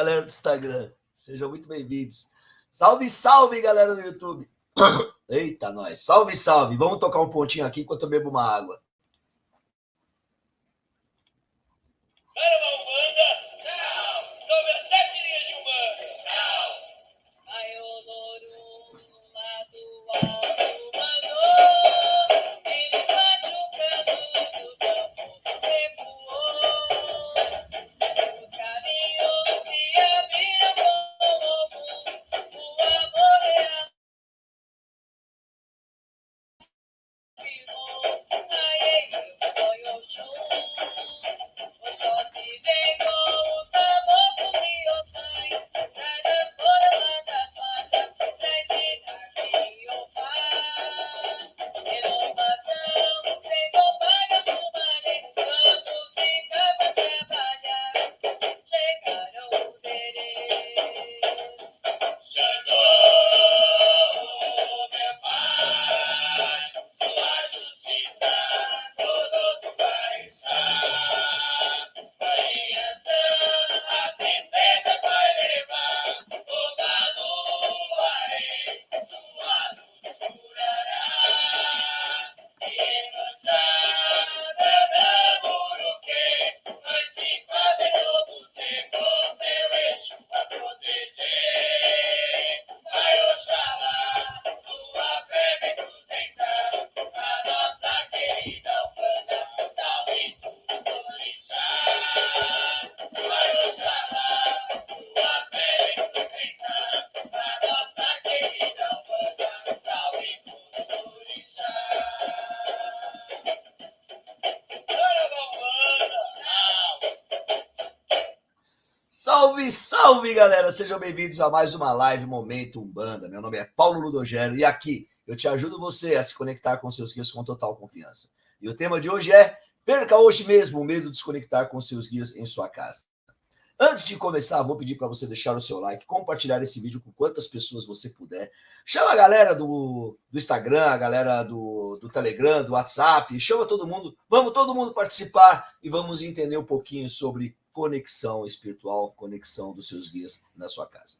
galera do Instagram. Sejam muito bem-vindos. Salve, salve, galera do YouTube. Eita, nós. Salve, salve. Vamos tocar um pontinho aqui enquanto eu bebo uma água. Para uma Umbanda, não. Sobre as 7 linhas de Umbanda, não. Ai, Olorum, lá do alto, mandou. Ele machucando do campo, recuou. Os caminhos se abriram como o amor reafirmou. Ai, eu foi o chum. Oxóssi vem com os caboclos e otais, traz as coroas das matas, pra ensinar quem o faz. Renovação, vem com vagas humanas, campos e capas trabalhar, chegaram os herês. Chegou, meu pai, sua justiça todos vai estar. A tristeza vai levar toda a lua em sua luz curará. E manchada na muruque, mas que fazem todo ser com seu eixo a proteger. Vai Oxalá, sua fé vem sustentar a nossa querida Umbanda, salve todos os orixás. Vai Oxalá, sua fé vem sustentar a nossa querida Umbanda, salve todos os orixás. Para uma Umbanda, não. Salve, salve, galera! Sejam bem-vindos a mais uma live Momento Umbanda. Meu nome é Paulo Ludogero e aqui eu te ajudo você a se conectar com seus guias com total confiança. E o tema de hoje é: perca hoje mesmo o medo de se conectar com seus guias em sua casa. Antes de começar, vou pedir para você deixar o seu like, compartilhar esse vídeo com quantas pessoas você puder. Chama a galera do Instagram, a galera do Telegram, do WhatsApp, chama todo mundo. Vamos todo mundo participar e vamos entender um pouquinho sobre conexão espiritual, conexão dos seus guias na sua casa.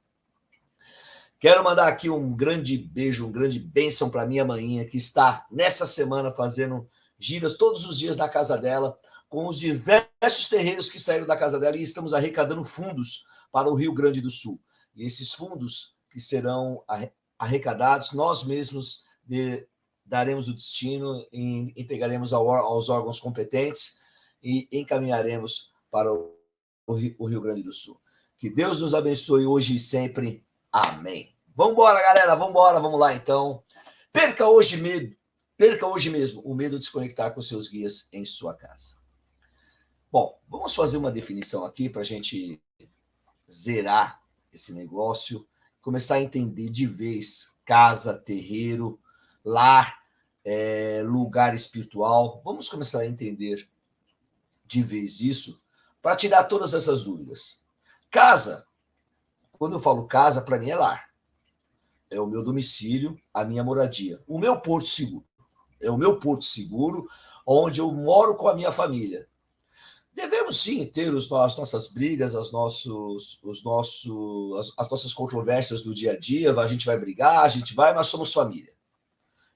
Quero mandar aqui um grande beijo, um grande bênção para minha maninha, que está nessa semana fazendo giras todos os dias na casa dela, com os diversos terreiros que saíram da casa dela, e estamos arrecadando fundos para o Rio Grande do Sul. E esses fundos que serão arrecadados, nós mesmos daremos o destino, entregaremos aos órgãos competentes e encaminharemos para o Rio Grande do Sul. Que Deus nos abençoe hoje e sempre. Amém. Vamos embora, galera. Vamos embora. Vamos lá, então. Perca hoje mesmo o medo de se conectar com seus guias em sua casa. Bom, vamos fazer uma definição aqui para a gente zerar esse negócio, começar a entender de vez casa, terreiro, lar, lugar espiritual. Vamos começar a entender de vez isso para tirar todas essas dúvidas. Casa, quando eu falo casa, para mim é lar. É o meu domicílio, a minha moradia. O meu porto seguro. É o meu porto seguro, onde eu moro com a minha família. Devemos sim ter as nossas brigas, as nossas controvérsias do dia a dia. A gente vai brigar, mas somos família.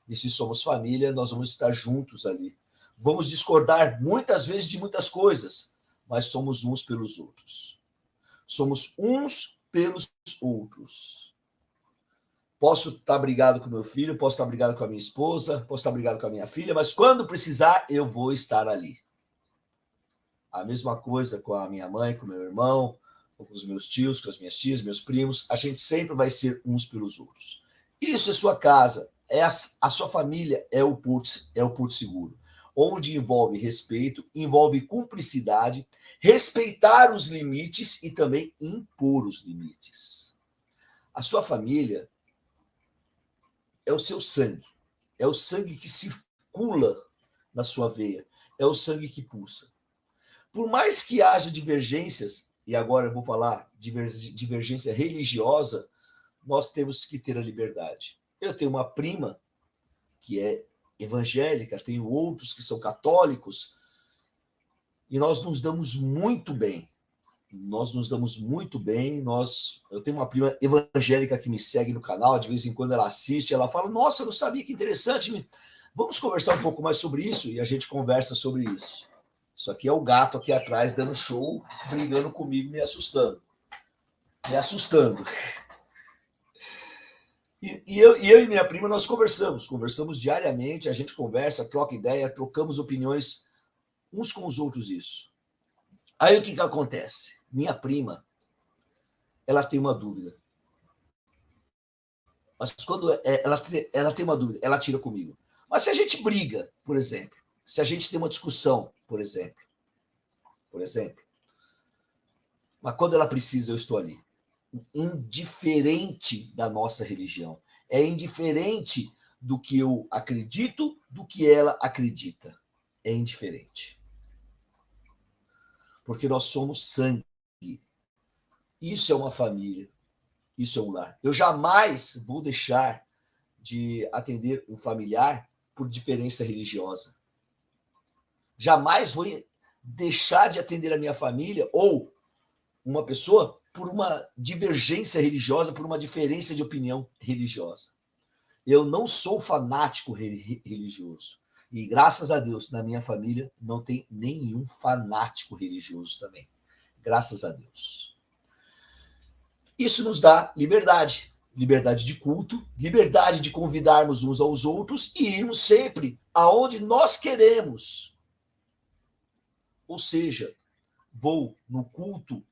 E se somos família, nós vamos estar juntos ali. Vamos discordar muitas vezes de muitas coisas, mas somos uns pelos outros. Somos uns pelos outros. Posso estar brigado com meu filho, posso estar brigado com a minha esposa, posso estar brigado com a minha filha, mas quando precisar, eu vou estar ali. A mesma coisa com a minha mãe, com o meu irmão, com os meus tios, com as minhas tias, meus primos. A gente sempre vai ser uns pelos outros. Isso é sua casa, a sua família é o porto seguro, onde envolve respeito, envolve cumplicidade, respeitar os limites e também impor os limites. A sua família é o seu sangue, é o sangue que circula na sua veia, é o sangue que pulsa. Por mais que haja divergências, e agora eu vou falar divergência religiosa, nós temos que ter a liberdade. Eu tenho uma prima que é evangélica, tenho outros que são católicos, e nós nos damos muito bem. nós nos damos muito bem. Eu tenho uma prima evangélica que me segue no canal, de vez em quando ela assiste, ela fala, nossa, eu não sabia, que interessante, vamos conversar um pouco mais sobre isso, e a gente conversa sobre isso. Isso aqui é o gato aqui atrás dando show, brigando comigo, me assustando. Eu e minha prima, nós conversamos diariamente, a gente conversa, troca ideia, trocamos opiniões uns com os outros, isso. Aí o que acontece? Minha prima, ela tem uma dúvida. Mas quando ela tem uma dúvida, ela tira comigo. Mas se a gente briga, por exemplo, se a gente tem uma discussão, por exemplo, mas quando ela precisa, eu estou ali. Indiferente da nossa religião. É indiferente do que eu acredito, do que ela acredita. É indiferente. Porque nós somos sangue. Isso é uma família. Isso é um lar. Eu jamais vou deixar de atender um familiar por diferença religiosa. Jamais vou deixar de atender a minha família ou uma pessoa por uma divergência religiosa, por uma diferença de opinião religiosa. Eu não sou fanático religioso. E graças a Deus, na minha família, não tem nenhum fanático religioso também. Graças a Deus. Isso nos dá liberdade. Liberdade de culto, liberdade de convidarmos uns aos outros e irmos sempre aonde nós queremos. Ou seja, vou no culto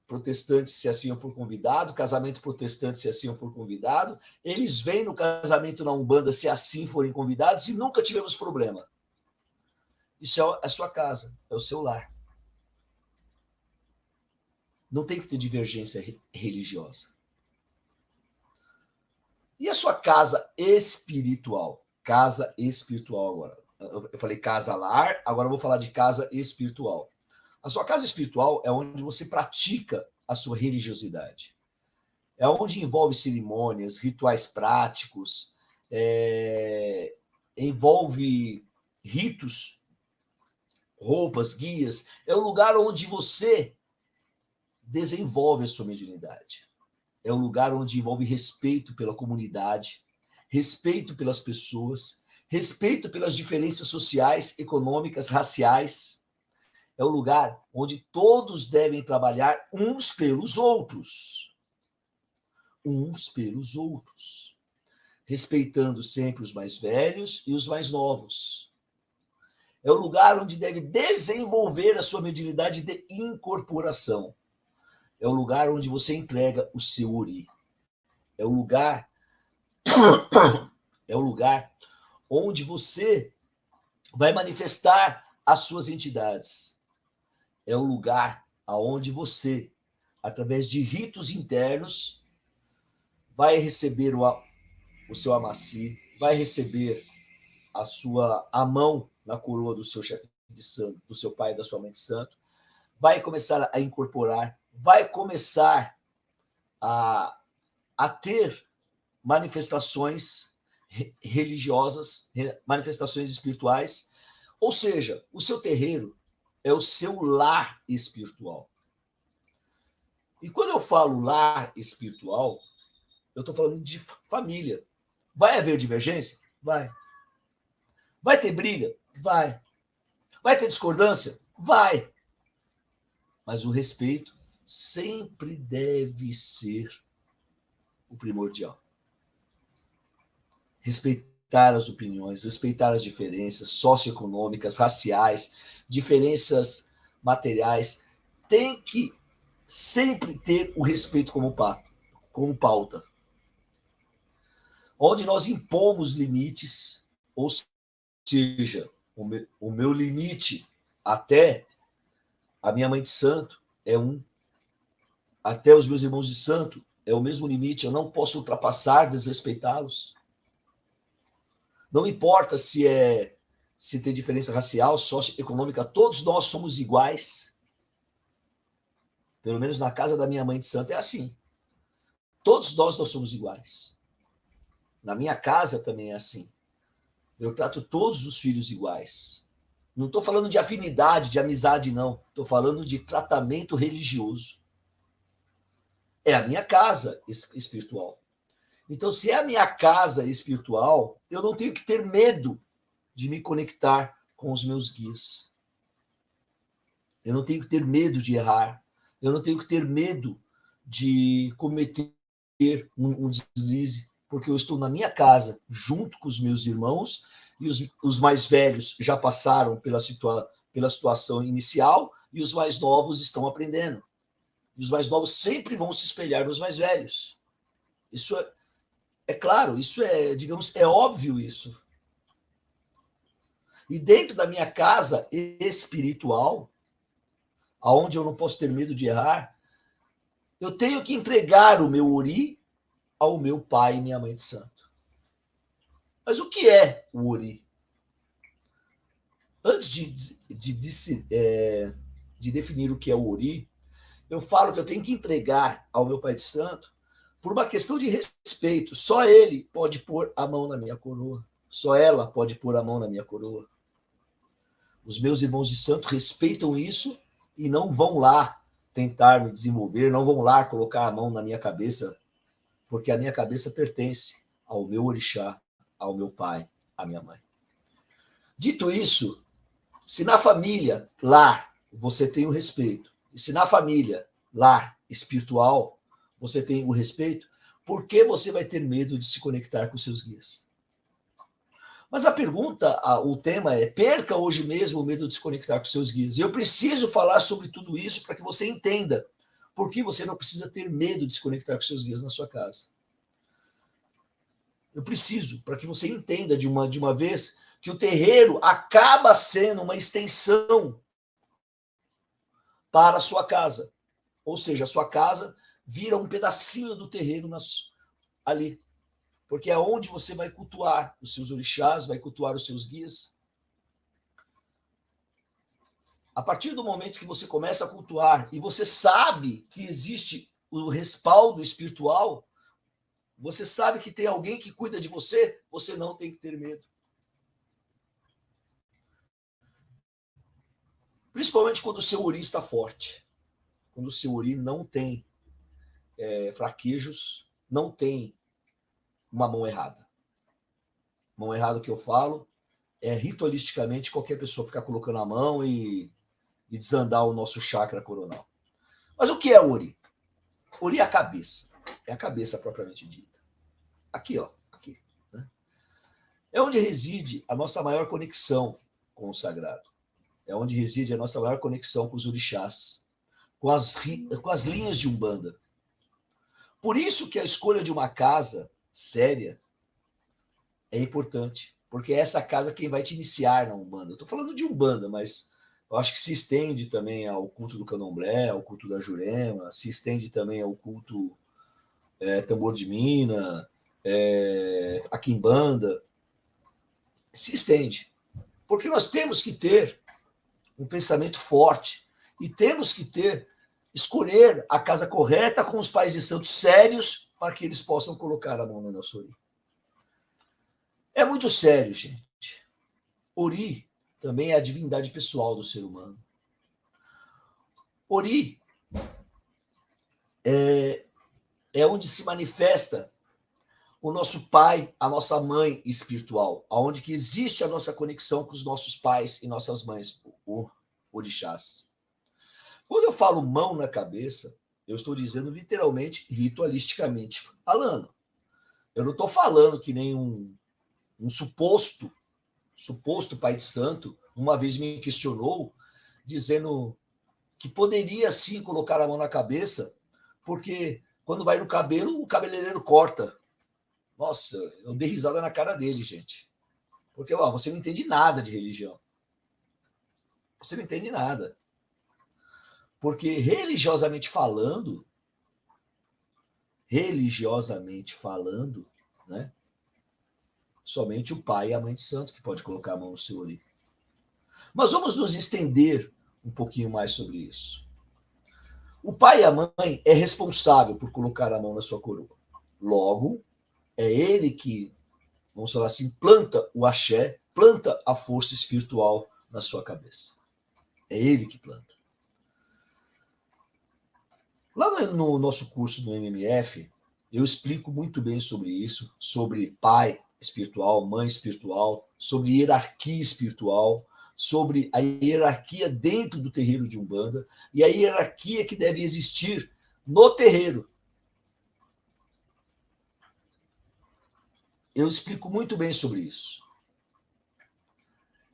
protestante, se assim eu for convidado, casamento protestante, se assim eu for convidado, eles vêm no casamento na Umbanda, se assim forem convidados, e nunca tivemos problema. Isso é a sua casa, é o seu lar. Não tem que ter divergência religiosa. E a sua casa espiritual? Casa espiritual agora. Eu falei casa-lar, agora eu vou falar de casa espiritual. A sua casa espiritual é onde você pratica a sua religiosidade. É onde envolve cerimônias, rituais práticos, envolve ritos, roupas, guias. É o lugar onde você desenvolve a sua mediunidade. É o lugar onde envolve respeito pela comunidade, respeito pelas pessoas, respeito pelas diferenças sociais, econômicas, raciais. É o lugar onde todos devem trabalhar uns pelos outros. Uns pelos outros. Respeitando sempre os mais velhos e os mais novos. É o lugar onde deve desenvolver a sua mediunidade de incorporação. É o lugar onde você entrega o seu ori. É o lugar onde você vai manifestar as suas entidades. É o lugar aonde você, através de ritos internos, vai receber o seu amaci, vai receber a mão na coroa do seu chefe de santo, do seu pai e da sua mãe de santo, vai começar a incorporar, vai começar a ter manifestações religiosas, manifestações espirituais, ou seja, o seu terreiro é o seu lar espiritual. E quando eu falo lar espiritual, eu estou falando de família. Vai haver divergência? Vai. Vai ter briga? Vai. Vai ter discordância? Vai. Mas o respeito sempre deve ser o primordial. Respeitar as opiniões, respeitar as diferenças socioeconômicas, raciais, diferenças materiais. Tem que sempre ter o respeito como pauta. Onde nós impomos limites, ou seja, o meu limite até a minha mãe de santo é até os meus irmãos de santo é o mesmo limite, eu não posso ultrapassar, desrespeitá-los. Não importa se tem diferença racial, socioeconômica, todos nós somos iguais. Pelo menos na casa da minha mãe de santo é assim. Todos nós somos iguais. Na minha casa também é assim. Eu trato todos os filhos iguais. Não estou falando de afinidade, de amizade, não. Estou falando de tratamento religioso. É a minha casa espiritual. Então, se é a minha casa espiritual, eu não tenho que ter medo de me conectar com os meus guias. Eu não tenho que ter medo de errar. Eu não tenho que ter medo de cometer um deslize, porque eu estou na minha casa, junto com os meus irmãos, e os mais velhos já passaram pela situação inicial, e os mais novos estão aprendendo. E os mais novos sempre vão se espelhar nos mais velhos. Isso é claro, isso é, digamos, é óbvio isso. E dentro da minha casa espiritual, aonde eu não posso ter medo de errar, eu tenho que entregar o meu Ori ao meu pai e minha mãe de santo. Mas o que é o Ori? Antes de definir o que é o Ori, eu falo que eu tenho que entregar ao meu pai de santo por uma questão de respeito. Só ele pode pôr a mão na minha coroa. Só ela pode pôr a mão na minha coroa. Os meus irmãos de santo respeitam isso e não vão lá tentar me desenvolver, não vão lá colocar a mão na minha cabeça, porque a minha cabeça pertence ao meu orixá, ao meu pai, à minha mãe. Dito isso, se na família, lar, você tem o respeito, e se na família, lar espiritual, você tem o respeito, por que você vai ter medo de se conectar com seus guias? Mas a pergunta, o tema é: perca hoje mesmo o medo de se conectar com seus guias. E eu preciso falar sobre tudo isso para que você entenda por que você não precisa ter medo de se conectar com seus guias na sua casa. Eu preciso, para que você entenda de uma vez, que o terreiro acaba sendo uma extensão para a sua casa. Ou seja, a sua casa vira um pedacinho do terreiro ali. Porque é onde você vai cultuar os seus orixás, vai cultuar os seus guias. A partir do momento que você começa a cultuar e você sabe que existe o respaldo espiritual, você sabe que tem alguém que cuida de você, você não tem que ter medo. Principalmente quando o seu Ori está forte. Quando o seu Ori não tem fraquejos, não tem uma mão errada. Mão errada que eu falo é ritualisticamente qualquer pessoa ficar colocando a mão e desandar o nosso chakra coronal. Mas o que é Ori? Ori é a cabeça. É a cabeça propriamente dita. Aqui, ó. Aqui. Né? É onde reside a nossa maior conexão com o sagrado. É onde reside a nossa maior conexão com os orixás, com as linhas de Umbanda. Por isso que a escolha de uma casa séria é importante, porque é essa casa quem vai te iniciar na Umbanda. Eu estou falando de Umbanda, mas eu acho que se estende também ao culto do Candomblé, ao culto da Jurema, se estende também ao culto Tambor de Mina, a Quimbanda. Se estende. Porque nós temos que ter um pensamento forte e temos que escolher a casa correta com os pais de santos sérios para que eles possam colocar a mão no nosso Ori. É muito sério, gente. Ori também é a divindade pessoal do ser humano. Ori é onde se manifesta o nosso pai, a nossa mãe espiritual, aonde que existe a nossa conexão com os nossos pais e nossas mães, o orixás. Quando eu falo mão na cabeça, eu estou dizendo literalmente, ritualisticamente falando. Eu não estou falando que nem um suposto pai de santo uma vez me questionou, dizendo que poderia sim colocar a mão na cabeça, porque quando vai no cabelo, o cabeleireiro corta. Nossa, eu dei risada na cara dele, gente. Porque você não entende nada de religião. Você não entende nada. Porque religiosamente falando, né, somente o pai e a mãe de santo que pode colocar a mão no seu Ori. Mas vamos nos estender um pouquinho mais sobre isso. O pai e a mãe é responsável por colocar a mão na sua coroa. Logo, é ele que, vamos falar assim, planta o axé, planta a força espiritual na sua cabeça. É ele que planta. Lá no nosso curso do MMF, eu explico muito bem sobre isso, sobre pai espiritual, mãe espiritual, sobre hierarquia espiritual, sobre a hierarquia dentro do terreiro de Umbanda e a hierarquia que deve existir no terreiro. Eu explico muito bem sobre isso.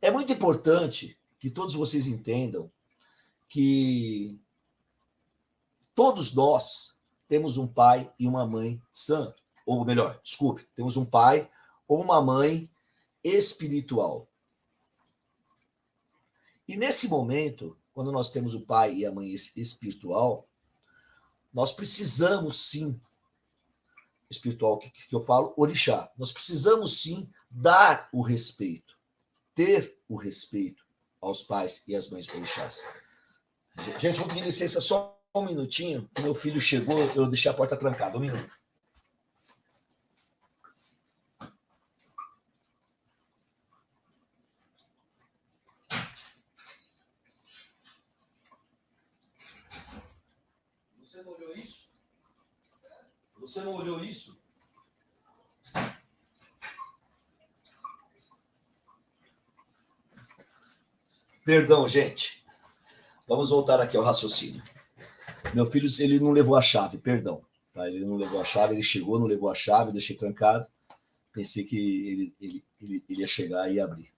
É muito importante que todos vocês entendam que todos nós temos um pai e uma mãe santo. Ou melhor, desculpe, temos um pai ou uma mãe espiritual. E nesse momento, quando nós temos o pai e a mãe espiritual, nós precisamos sim, espiritual que eu falo, orixá, nós precisamos sim dar o respeito, ter o respeito aos pais e às mães orixás. Gente, vou pedir licença só um minutinho, que meu filho chegou, eu deixei a porta trancada. Um minuto. Você não olhou isso? Você não olhou isso? Perdão, gente. Vamos voltar aqui ao raciocínio. Meu filho, ele não levou a chave, perdão. Tá? Ele não levou a chave, ele chegou, não levou a chave, deixei trancado. Pensei que ele ia chegar e abrir.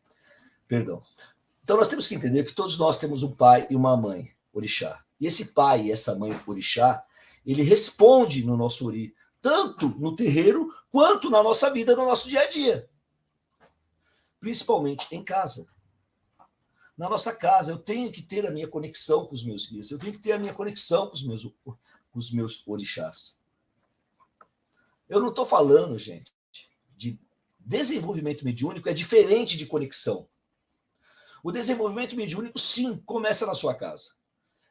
Perdão. Então nós temos que entender que todos nós temos um pai e uma mãe, orixá. E esse pai e essa mãe, orixá, ele responde no nosso ori, tanto no terreiro quanto na nossa vida, no nosso dia a dia. Principalmente em casa. Na nossa casa, eu tenho que ter a minha conexão com os meus guias, eu tenho que ter a minha conexão com os meus orixás. Eu não estou falando, gente, de desenvolvimento mediúnico, é diferente de conexão. O desenvolvimento mediúnico, sim, começa na sua casa.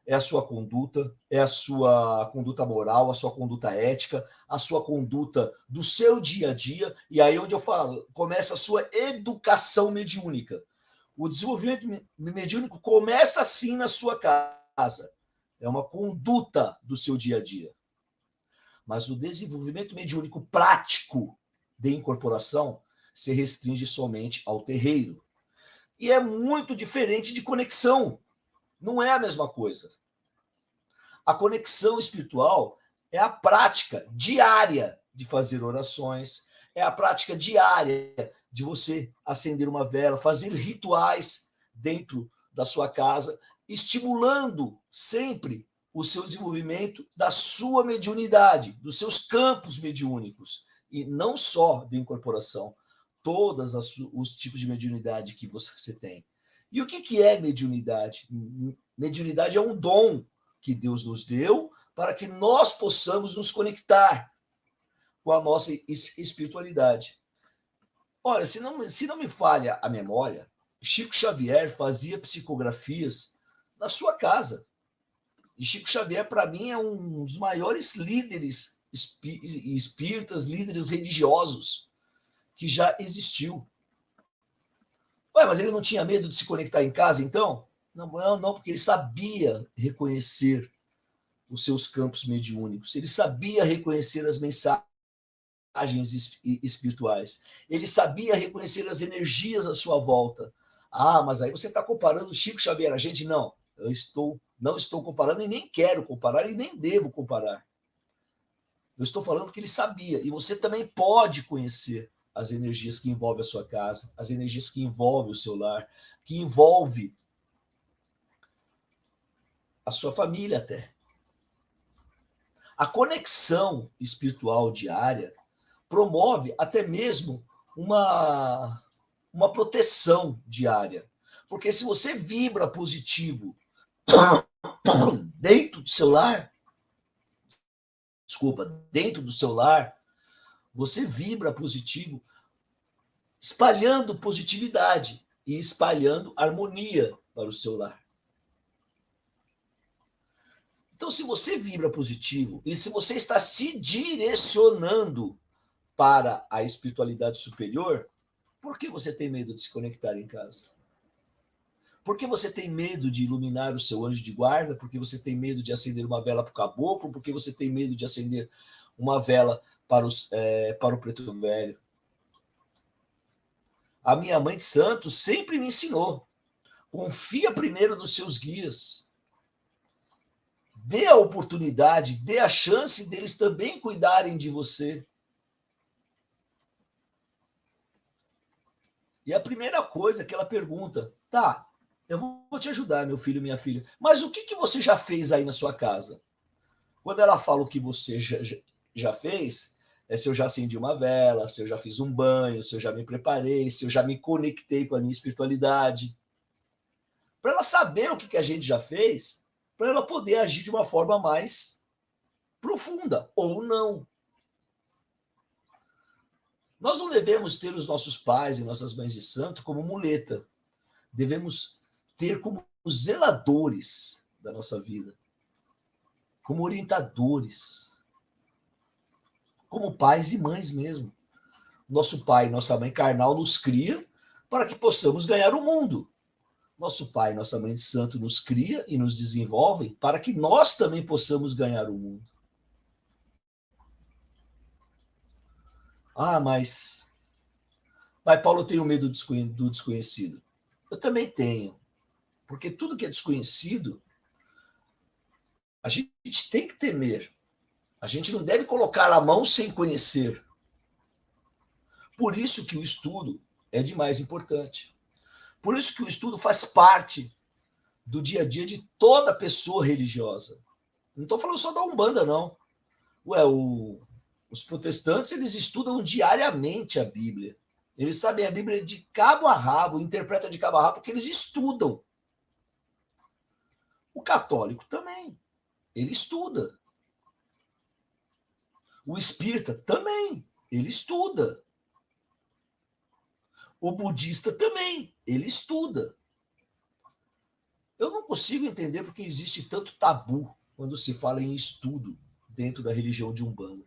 É a sua conduta, é a sua conduta moral, a sua conduta ética, a sua conduta do seu dia a dia, e aí onde eu falo, começa a sua educação mediúnica. O desenvolvimento mediúnico começa assim na sua casa. É uma conduta do seu dia a dia. Mas o desenvolvimento mediúnico prático de incorporação se restringe somente ao terreiro. E é muito diferente de conexão. Não é a mesma coisa. A conexão espiritual é a prática diária de fazer orações, é a prática diária de você acender uma vela, fazer rituais dentro da sua casa, estimulando sempre o seu desenvolvimento da sua mediunidade, dos seus campos mediúnicos, e não só de incorporação, todos os tipos de mediunidade que você tem. E o que é mediunidade? Mediunidade é um dom que Deus nos deu para que nós possamos nos conectar com a nossa espiritualidade. Olha, se não me falha a memória, Chico Xavier fazia psicografias na sua casa. E Chico Xavier, para mim, é um dos maiores líderes espíritas, líderes religiosos que já existiu. Ué, mas ele não tinha medo de se conectar em casa, então? Não, porque ele sabia reconhecer os seus campos mediúnicos, ele sabia reconhecer as mensagens espirituais, ele sabia reconhecer as energias à sua volta. Ah, mas aí você está comparando Chico Xavier a gente? Não, não estou comparando e nem quero comparar e nem devo comparar. Eu estou falando que ele sabia, e você também pode conhecer as energias que envolvem a sua casa, as energias que envolvem o seu lar, que envolve a sua família até. A conexão espiritual diária promove até mesmo uma proteção diária. Porque se você vibra positivo dentro do seu lar, você vibra positivo, espalhando positividade e espalhando harmonia para o seu lar. Então, se você vibra positivo e se você está se direcionando para a espiritualidade superior, por que você tem medo de se conectar em casa? Por que você tem medo de iluminar o seu anjo de guarda? Por que você tem medo de acender uma vela para o caboclo? Por que você tem medo de acender uma vela para o preto velho? A minha mãe de santo sempre me ensinou: confia primeiro nos seus guias. Dê a oportunidade, dê a chance deles também cuidarem de você. E a primeira coisa que ela pergunta: tá, eu vou te ajudar, meu filho e minha filha, mas o que você já fez aí na sua casa? Quando ela fala o que você já fez, é se eu já acendi uma vela, se eu já fiz um banho, se eu já me preparei, se eu já me conectei com a minha espiritualidade. Para ela saber o que a gente já fez, para ela poder agir de uma forma mais profunda, ou não. Nós não devemos ter os nossos pais e nossas mães de santo como muleta. Devemos ter como zeladores da nossa vida, como orientadores, como pais e mães mesmo. Nosso pai e nossa mãe carnal nos cria para que possamos ganhar o mundo. Nosso pai e nossa mãe de santo nos cria e nos desenvolvem para que nós também possamos ganhar o mundo. Ah, mas Paulo, eu tenho medo do desconhecido. Eu também tenho, porque tudo que é desconhecido, a gente tem que temer. A gente não deve colocar a mão sem conhecer. Por isso que o estudo é de mais importante. Por isso que o estudo faz parte do dia a dia de toda pessoa religiosa. Não estou falando só da Umbanda, não. Os protestantes, eles estudam diariamente a Bíblia. Eles sabem a Bíblia de cabo a rabo, interpretam de cabo a rabo, porque eles estudam. O católico também. Ele estuda. O espírita também. Ele estuda. O budista também. Ele estuda. Eu não consigo entender porque existe tanto tabu quando se fala em estudo dentro da religião de Umbanda.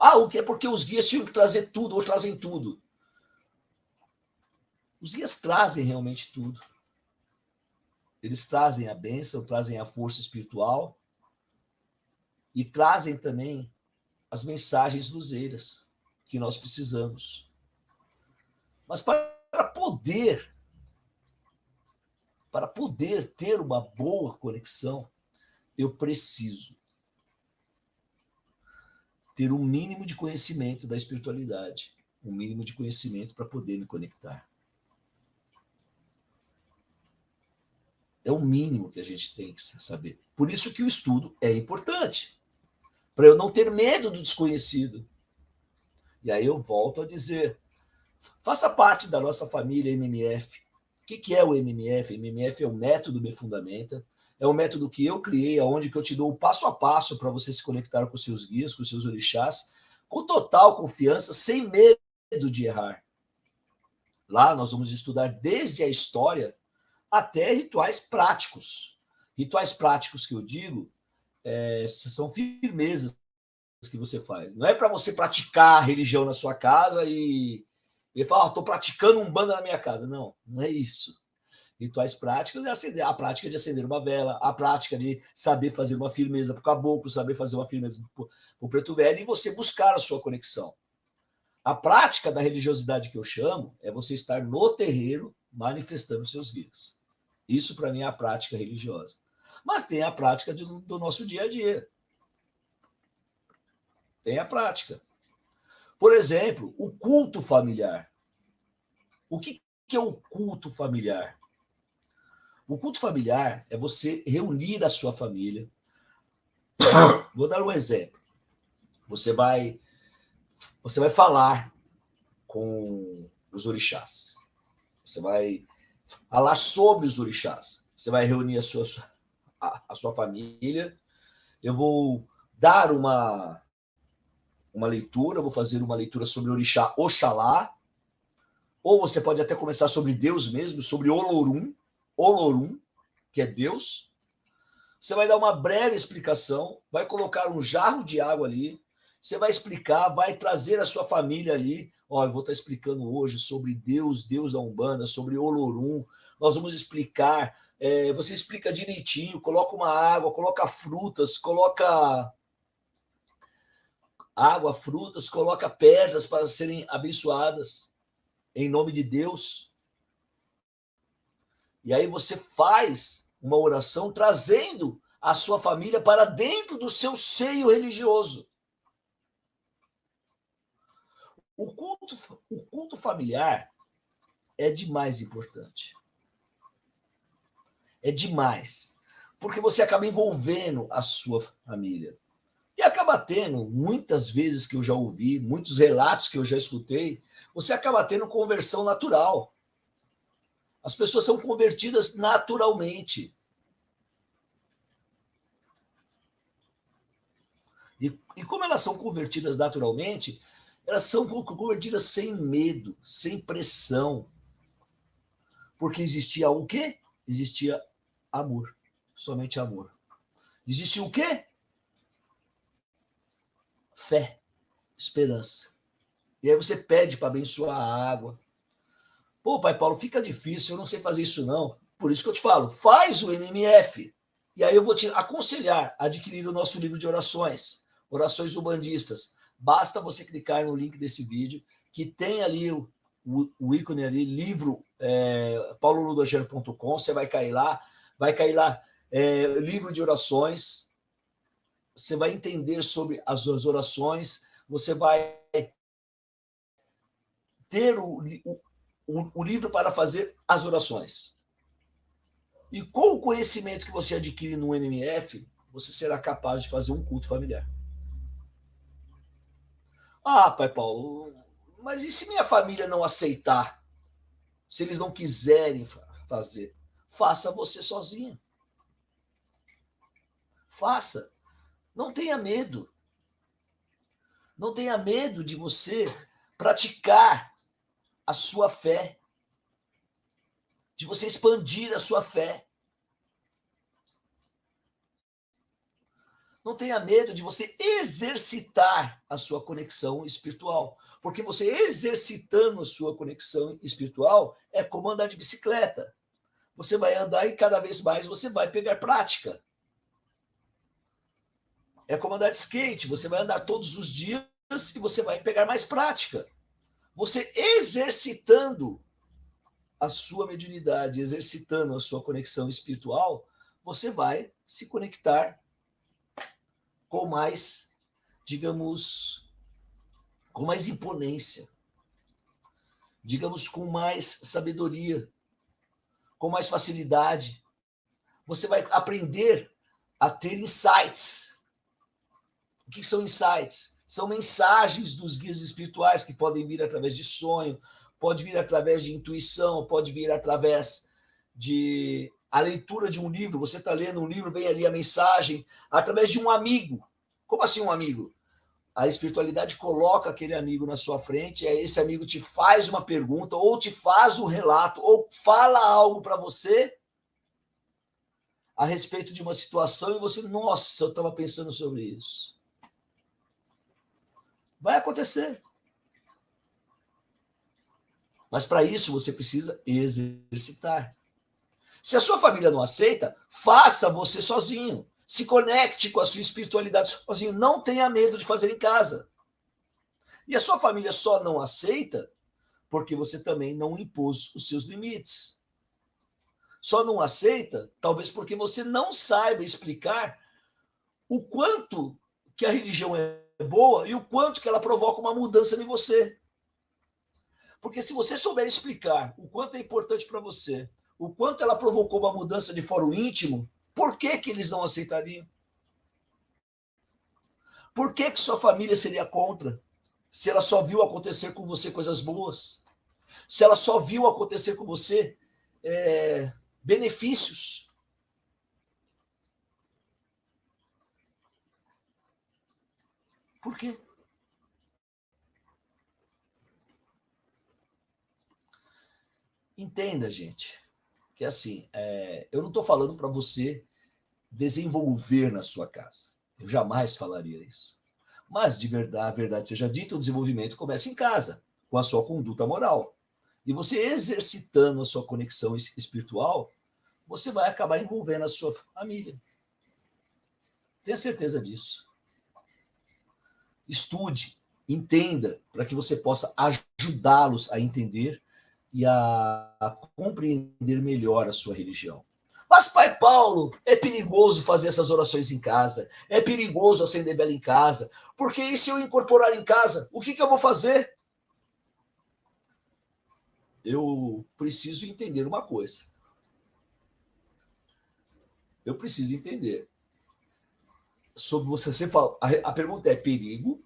Ah, o que é porque os guias tinham que trazer tudo ou trazem tudo. Os guias trazem realmente tudo. Eles trazem a bênção, trazem a força espiritual e trazem também as mensagens luzeiras que nós precisamos. Mas para poder ter uma boa conexão, eu preciso ter um mínimo de conhecimento da espiritualidade, um mínimo de conhecimento para poder me conectar. É o mínimo que a gente tem que saber. Por isso que o estudo é importante, para eu não ter medo do desconhecido. E aí eu volto a dizer, faça parte da nossa família MMF. O que é o MMF? MMF é o método Me Fundamenta, é um método que eu criei, onde eu te dou o passo a passo para você se conectar com os seus guias, com os seus orixás, com total confiança, sem medo de errar. Lá nós vamos estudar desde a história até rituais práticos. Rituais práticos que eu digo são firmezas que você faz. Não é para você praticar a religião na sua casa e falar, estou praticando Umbanda na minha casa. Não, não é isso. Rituais práticos é acender, a prática de acender uma vela, a prática de saber fazer uma firmeza para o caboclo, saber fazer uma firmeza para o preto velho e você buscar a sua conexão. A prática da religiosidade que eu chamo é você estar no terreiro manifestando seus guias. Isso, para mim, é a prática religiosa. Mas tem a prática do nosso dia a dia. Tem a prática. Por exemplo, o culto familiar. O que é o culto familiar? O culto familiar é você reunir a sua família. Vou dar um exemplo. Você vai falar com os orixás. Você vai falar sobre os orixás. Você vai reunir a sua família. Eu vou dar uma leitura, vou fazer uma leitura sobre o orixá Oxalá, ou você pode até começar sobre Deus mesmo, sobre Olorum, que é Deus. Você vai dar uma breve explicação, vai colocar um jarro de água ali, você vai explicar, vai trazer a sua família ali. Ó, eu vou estar explicando hoje sobre Deus da Umbanda, sobre Olorum, nós vamos explicar. Você explica direitinho, coloca uma água, coloca frutas, coloca água, frutas, coloca pedras para serem abençoadas em nome de Deus. E aí você faz uma oração trazendo a sua família para dentro do seu seio religioso. O culto familiar é demais importante. É demais. Porque você acaba envolvendo a sua família. E acaba tendo, muitas vezes que eu já ouvi, muitos relatos que eu já escutei, você acaba tendo conversão natural. As pessoas são convertidas naturalmente. E como elas são convertidas naturalmente, elas são convertidas sem medo, sem pressão. Porque existia o quê? Existia amor. Somente amor. Existia o quê? Fé, esperança. E aí você pede para abençoar a água. Pô, pai Paulo, fica difícil, eu não sei fazer isso não. Por isso que eu te falo, faz o MMF. E aí eu vou te aconselhar a adquirir o nosso livro de orações, Orações Umbandistas. Basta você clicar no link desse vídeo, que tem ali o ícone ali, livro pauloludogero.com, você vai cair lá, livro de orações, você vai entender sobre as orações, você vai ter o livro para fazer as orações. E com o conhecimento que você adquire no MMF, você será capaz de fazer um culto familiar. Ah, pai Paulo, mas e se minha família não aceitar? Se eles não quiserem fazer? Faça você sozinho. Faça. Não tenha medo. Não tenha medo de você praticar a sua fé, de você expandir a sua fé. Não tenha medo de você exercitar a sua conexão espiritual. Porque você exercitando a sua conexão espiritual é como andar de bicicleta. Você vai andar e cada vez mais você vai pegar prática. É como andar de skate. Você vai andar todos os dias e você vai pegar mais prática. Você exercitando a sua mediunidade, exercitando a sua conexão espiritual, você vai se conectar com mais, digamos, com mais imponência, digamos, com mais sabedoria, com mais facilidade. Você vai aprender a ter insights. O que são insights? São mensagens dos guias espirituais que podem vir através de sonho, pode vir através de intuição, pode vir através de a leitura de um livro. Você está lendo um livro, vem ali a mensagem, através de um amigo. Como assim um amigo? A espiritualidade coloca aquele amigo na sua frente, e aí esse amigo te faz uma pergunta, ou te faz um relato, ou fala algo para você a respeito de uma situação, e você, nossa, eu estava pensando sobre isso. Vai acontecer. Mas para isso você precisa exercitar. Se a sua família não aceita, faça você sozinho. Se conecte com a sua espiritualidade sozinho. Não tenha medo de fazer em casa. E a sua família só não aceita porque você também não impôs os seus limites. Só não aceita, talvez porque você não saiba explicar o quanto que a religião é boa e o quanto que ela provoca uma mudança em você. Porque se você souber explicar o quanto é importante para você, o quanto ela provocou uma mudança de fórum íntimo, por que eles não aceitariam? Por que sua família seria contra? Se ela só viu acontecer com você coisas boas? Se ela só viu acontecer com você benefícios? Por quê? Entenda, gente, que assim, eu não estou falando para você desenvolver na sua casa. Eu jamais falaria isso. Mas, de verdade, a verdade seja dita, o desenvolvimento começa em casa, com a sua conduta moral. E você exercitando a sua conexão espiritual, você vai acabar envolvendo a sua família. Tenha certeza disso. Estude, entenda, para que você possa ajudá-los a entender e a compreender melhor a sua religião. Mas, pai Paulo, é perigoso fazer essas orações em casa, é perigoso acender vela em casa, porque e se eu incorporar em casa, o que eu vou fazer? Eu preciso entender uma coisa. Eu preciso entender. Sobre você fala, a pergunta é perigo?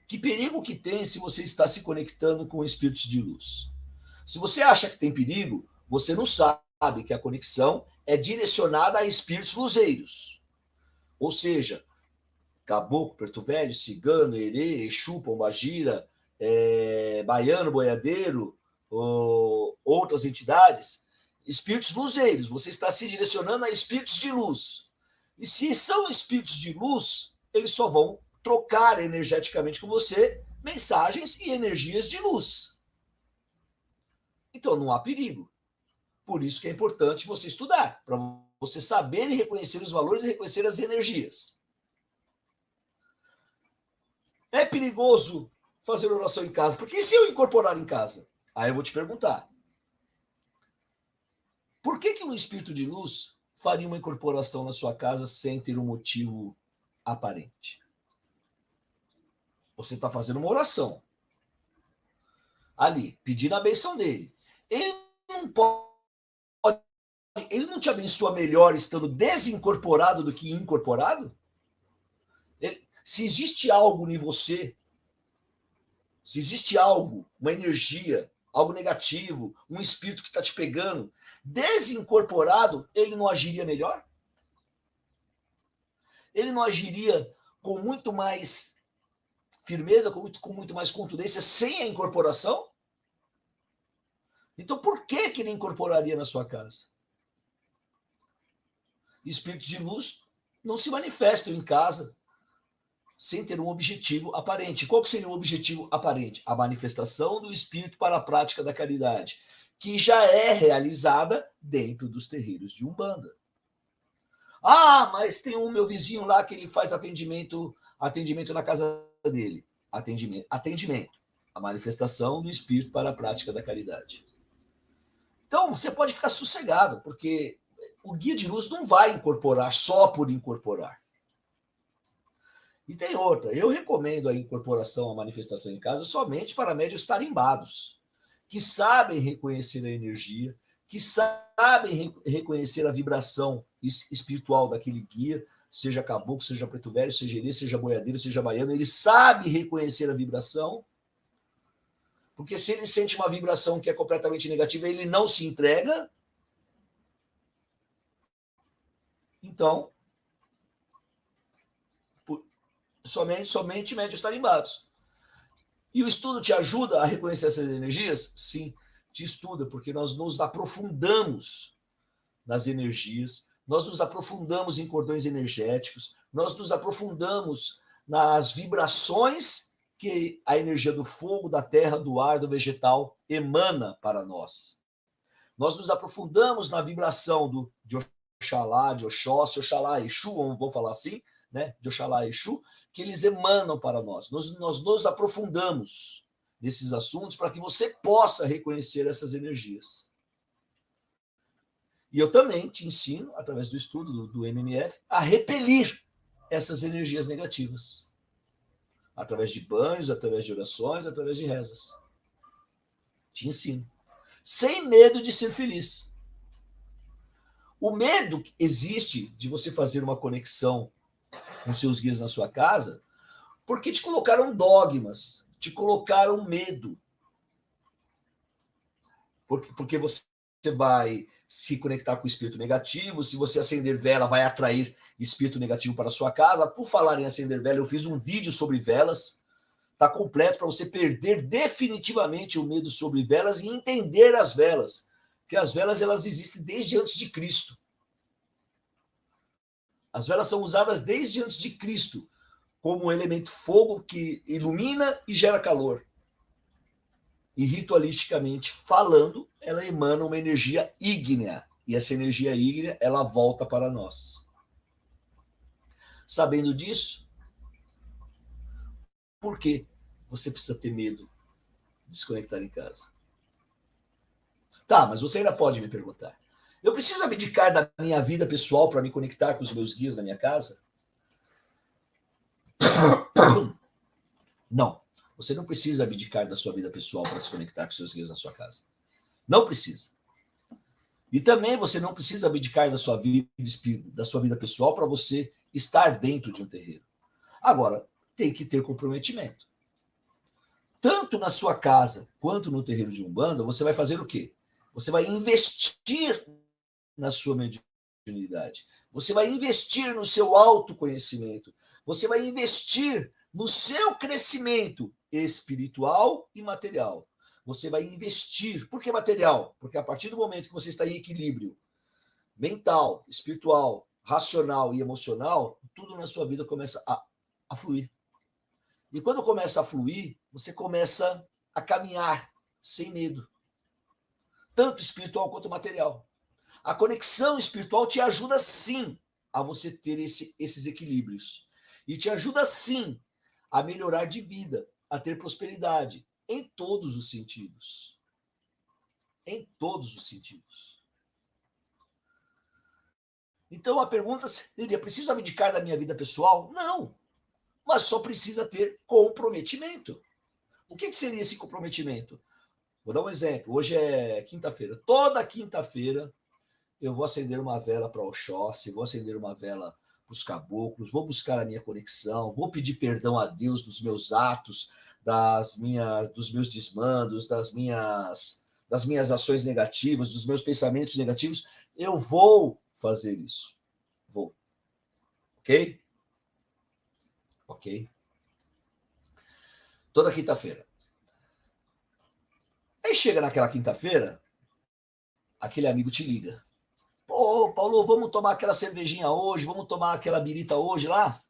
Que perigo que tem se você está se conectando com espíritos de luz? Se você acha que tem perigo, você não sabe que a conexão é direcionada a espíritos luzeiros. Ou seja, caboclo, preto velho, cigano, herê, exu, pombagira, baiano, boiadeiro, outras entidades, espíritos luzeiros. Você está se direcionando a espíritos de luz. E se são espíritos de luz, eles só vão trocar energeticamente com você mensagens e energias de luz. Então não há perigo. Por isso que é importante você estudar, para você saber e reconhecer os valores e reconhecer as energias. É perigoso fazer oração em casa, porque e se eu incorporar em casa? Aí eu vou te perguntar. Por que um espírito de luz faria uma incorporação na sua casa sem ter um motivo aparente? Você está fazendo uma oração ali, pedindo a benção dele. Ele não pode, ele não te abençoa melhor estando desincorporado do que incorporado? Se existe algo em você, se existe algo, uma energia, algo negativo, um espírito que está te pegando, desincorporado, ele não agiria melhor? Ele não agiria com muito mais firmeza, com muito mais contundência, sem a incorporação? Então, por que ele incorporaria na sua casa? Espíritos de luz não se manifestam em casa sem ter um objetivo aparente. Qual que seria o objetivo aparente? A manifestação do espírito para a prática da caridade, que já é realizada dentro dos terreiros de Umbanda. Ah, mas tem um meu vizinho lá que ele faz atendimento na casa dele. Atendimento. A manifestação do espírito para a prática da caridade. Então, você pode ficar sossegado, porque o guia de luz não vai incorporar só por incorporar. E tem outra, eu recomendo a incorporação, a manifestação em casa somente para médiuns tarimbados, que sabem reconhecer a energia, que sabem reconhecer a vibração espiritual daquele guia, seja caboclo, seja preto velho, seja herê, seja boiadeiro, seja baiano, ele sabe reconhecer a vibração, porque se ele sente uma vibração que é completamente negativa, ele não se entrega. Então, somente médiuns tarimbados. E o estudo te ajuda a reconhecer essas energias? Sim, te estuda, porque nós nos aprofundamos nas energias, nós nos aprofundamos em cordões energéticos, nós nos aprofundamos nas vibrações que a energia do fogo, da terra, do ar, do vegetal emana para nós. Nós nos aprofundamos na vibração de Oxalá, de Oxóssi, Oxalá e Exu, vamos falar assim, né? De Oxalá e Exu, que eles emanam para nós. Nós nos aprofundamos nesses assuntos para que você possa reconhecer essas energias. E eu também te ensino, através do estudo do MMF, a repelir essas energias negativas. Através de banhos, através de orações, através de rezas. Te ensino. Sem medo de ser feliz. O medo existe de você fazer uma conexão com seus guias na sua casa, porque te colocaram dogmas, te colocaram medo. Porque você vai se conectar com o espírito negativo, se você acender vela, vai atrair espírito negativo para a sua casa. Por falar em acender vela, eu fiz um vídeo sobre velas, está completo para você perder definitivamente o medo sobre velas e entender as velas, porque as velas elas existem desde antes de Cristo. As velas são usadas desde antes de Cristo, como um elemento fogo que ilumina e gera calor. E ritualisticamente falando, ela emana uma energia ígnea. E essa energia ígnea, ela volta para nós. Sabendo disso, por que você precisa ter medo de se conectar em casa? Tá, mas você ainda pode me perguntar. Eu preciso abdicar da minha vida pessoal para me conectar com os meus guias na minha casa? Não. Você não precisa abdicar da sua vida pessoal para se conectar com seus guias na sua casa. Não precisa. E também você não precisa abdicar da sua vida pessoal para você estar dentro de um terreiro. Agora, tem que ter comprometimento. Tanto na sua casa quanto no terreiro de Umbanda, você vai fazer o quê? Você vai investir na sua mediunidade. Você vai investir no seu autoconhecimento. Você vai investir no seu crescimento espiritual e material. Você vai investir. Por que material? Porque a partir do momento que você está em equilíbrio mental, espiritual, racional e emocional, tudo na sua vida começa a fluir. E quando começa a fluir, você começa a caminhar sem medo. Tanto espiritual quanto material. A conexão espiritual te ajuda sim a você ter esses equilíbrios. E te ajuda sim a melhorar de vida, a ter prosperidade em todos os sentidos. Em todos os sentidos. Então a pergunta seria: preciso abdicar da minha vida pessoal? Não. Mas só precisa ter comprometimento. O que seria esse comprometimento? Vou dar um exemplo. Hoje é quinta-feira. Toda quinta-feira eu vou acender uma vela para Oxóssi, vou acender uma vela para os caboclos, vou buscar a minha conexão, vou pedir perdão a Deus dos meus atos, dos meus desmandos, das minhas ações negativas, dos meus pensamentos negativos. Eu vou fazer isso. Vou. Ok? Ok? Toda quinta-feira. Aí chega naquela quinta-feira, aquele amigo te liga. Pô, Paulo, vamos tomar aquela cervejinha hoje, vamos tomar aquela birita hoje lá?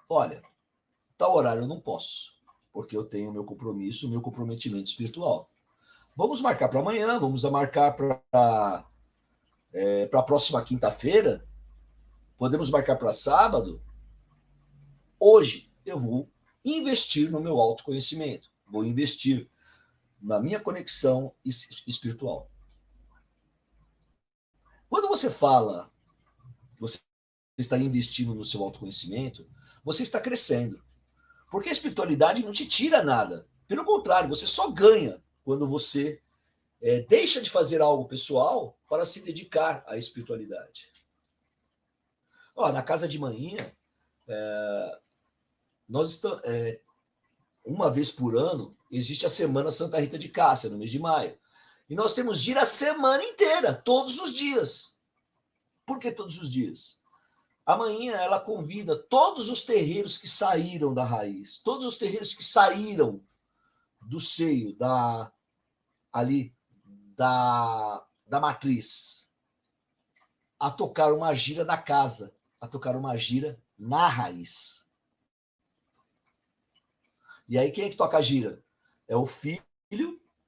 Olha, tal horário eu não posso, porque eu tenho meu compromisso, meu comprometimento espiritual. Vamos marcar para amanhã, vamos marcar para a próxima quinta-feira, podemos marcar para sábado. Hoje eu vou investir no meu autoconhecimento, vou investir na minha conexão espiritual. Quando você fala, você está investindo no seu autoconhecimento, você está crescendo. Porque a espiritualidade não te tira nada. Pelo contrário, você só ganha quando você deixa de fazer algo pessoal para se dedicar à espiritualidade. Ó, na casa de manhã, nós estamos, uma vez por ano, existe a Semana Santa Rita de Cássia, no mês de maio. E nós temos gira a semana inteira, todos os dias. Por que todos os dias? Amanhã ela convida todos os terreiros que saíram da raiz, todos os terreiros que saíram do seio da matriz, a tocar uma gira na casa, a tocar uma gira na raiz. E aí quem é que toca a gira? É o filho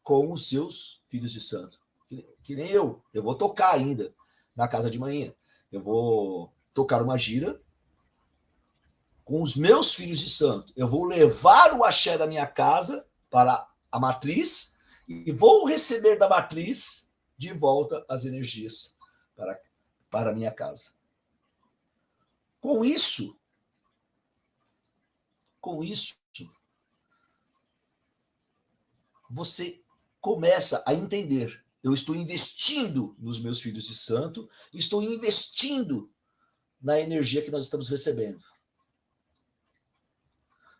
com os seus filhos de santo. Que nem eu vou tocar ainda na casa de manhã. Eu vou tocar uma gira com os meus filhos de santo. Eu vou levar o axé da minha casa para a matriz e vou receber da matriz de volta as energias para a minha casa. Com isso, você começa a entender. Eu estou investindo nos meus filhos de santo, estou investindo na energia que nós estamos recebendo.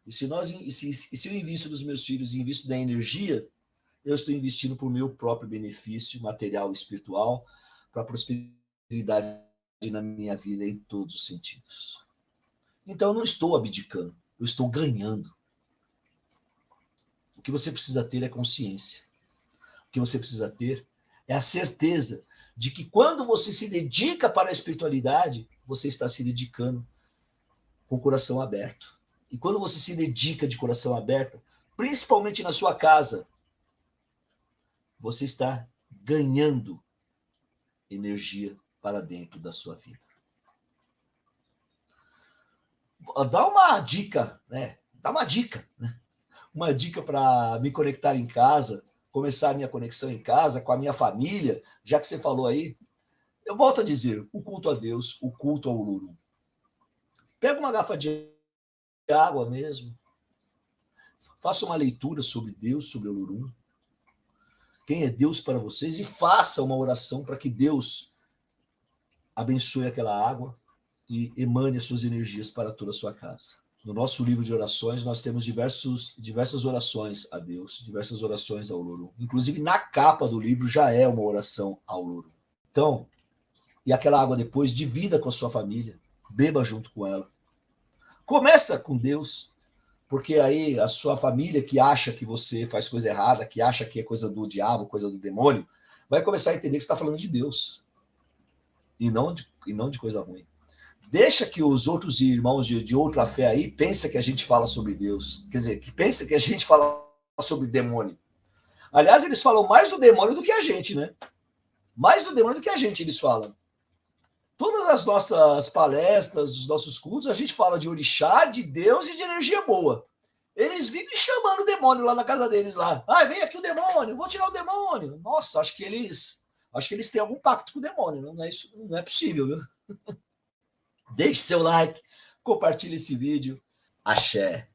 E se eu invisto nos meus filhos e invisto na energia, eu estou investindo para o meu próprio benefício material e espiritual, para a prosperidade na minha vida em todos os sentidos. Então, eu não estou abdicando, eu estou ganhando. O que você precisa ter é consciência. O que você precisa ter é a certeza de que quando você se dedica para a espiritualidade, você está se dedicando com o coração aberto. E quando você se dedica de coração aberto, principalmente na sua casa, você está ganhando energia para dentro da sua vida. Dá uma dica, né? Dá uma dica, né? Uma dica para me conectar em casa, começar a minha conexão em casa, com a minha família, já que você falou aí. Eu volto a dizer, o culto a Deus, o culto ao Olorum. Pega uma garrafa de água mesmo, faça uma leitura sobre Deus, sobre o Olorum. Quem é Deus para vocês? E faça uma oração para que Deus abençoe aquela água e emane as suas energias para toda a sua casa. No nosso livro de orações, nós temos diversas orações a Deus, diversas orações ao Olorum. Inclusive, na capa do livro já é uma oração ao Olorum. Então, e aquela água depois, divida com a sua família, beba junto com ela. Começa com Deus, porque aí a sua família que acha que você faz coisa errada, que acha que é coisa do diabo, coisa do demônio, vai começar a entender que você está falando de Deus e não de coisa ruim. Deixa que os outros irmãos de outra fé aí pensem que a gente fala sobre Deus. Quer dizer, que pensem que a gente fala sobre demônio. Aliás, eles falam mais do demônio do que a gente, né? Mais do demônio do que a gente, eles falam. Todas as nossas palestras, os nossos cultos, a gente fala de orixá, de Deus e de energia boa. Eles vivem chamando o demônio lá na casa deles lá. Ah, vem aqui o demônio, vou tirar o demônio. Nossa, acho que eles têm algum pacto com o demônio. Não é isso, não é possível, viu? Deixe seu like, compartilhe esse vídeo. Axé.